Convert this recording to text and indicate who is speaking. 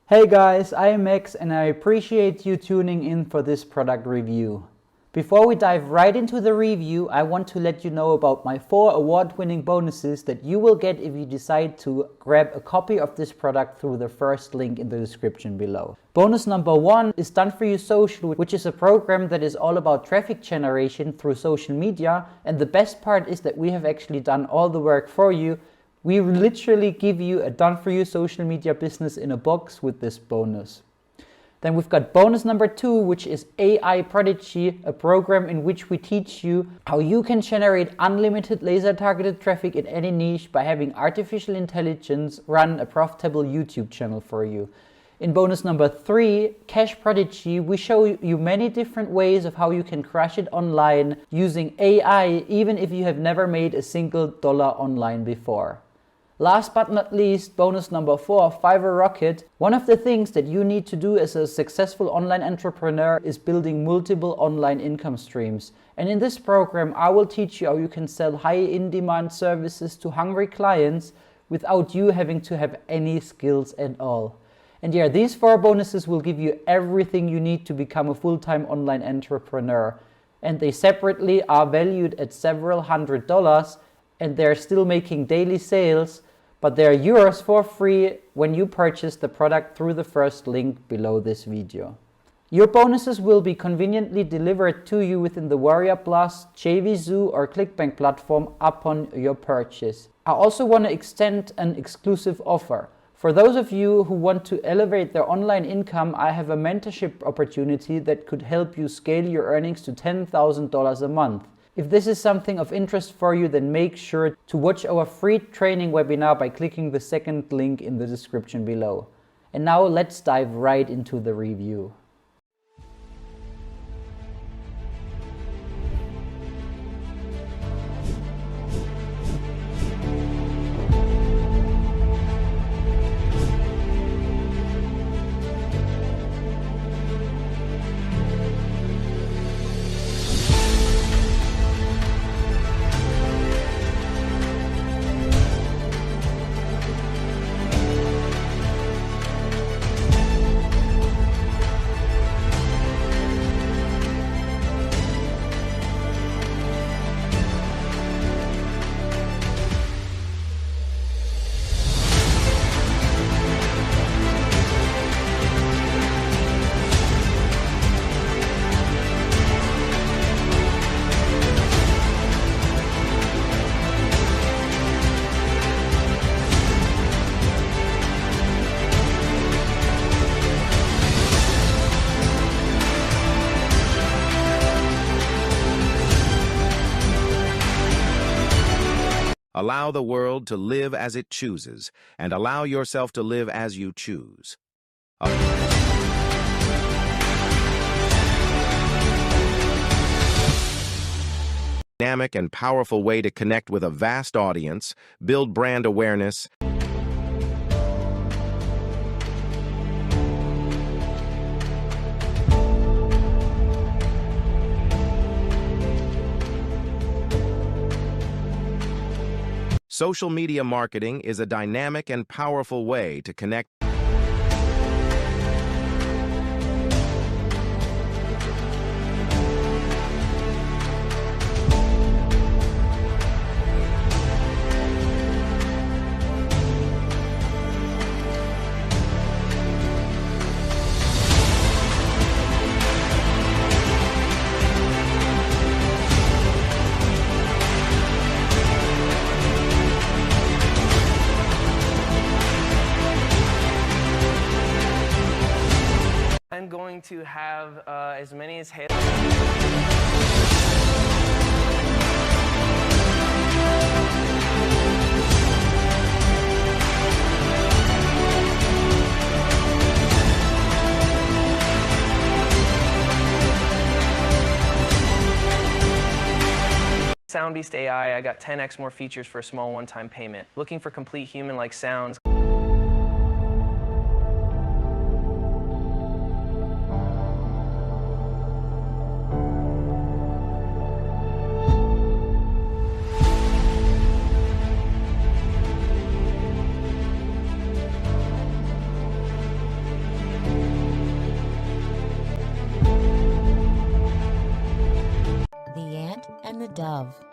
Speaker 1: Hey guys, I am Max and I appreciate you tuning in for this product review. Before we dive right into the review, I want to let you know about my 4 award-winning bonuses that you will get if you decide to grab a copy of this product through the first link in the description below. Bonus number 1 is Done For You Social, which is a program that is all about traffic generation through social media, and the best part is that we have actually done all the work for you. We literally give you a done-for-you social media business in a box with this bonus. Then we've got bonus number 2, which is AI Prodigy, a program in which we teach you how you can generate unlimited laser-targeted traffic in any niche by having artificial intelligence run a profitable YouTube channel for you. In bonus number 3, Cash Prodigy, we show you many different ways of how you can crush it online using AI, even if you have never made a single dollar online before. Last but not least, bonus number 4, Fiverr Rocket. One of the things that you need to do as a successful online entrepreneur is building multiple online income streams. And in this program, I will teach you how you can sell high in-demand services to hungry clients without you having to have any skills at all. And yeah, these 4 bonuses will give you everything you need to become a full-time online entrepreneur. And they separately are valued at several $100s, and they're still making daily sales, but they're yours for free when you purchase the product through the first link below this video. Your bonuses will be conveniently delivered to you within the Warrior Plus, JVZoo or ClickBank platform upon your purchase. I also want to extend an exclusive offer. For those of you who want to elevate their online income, I have a mentorship opportunity that could help you scale your earnings to $10,000 a month. If this is something of interest for you, then make sure to watch our free training webinar by clicking the second link in the description below. And now let's dive right into the review.
Speaker 2: Allow the world to live as it chooses, and allow yourself to live as you choose. Dynamic and powerful way to connect with a vast audience, build brand awareness, social media marketing is a dynamic and powerful way to connect.
Speaker 3: I'm going to have as many as hit. SoundBeast AI, I got 10x more features for a small one-time payment. Looking for complete human-like sounds.
Speaker 4: love.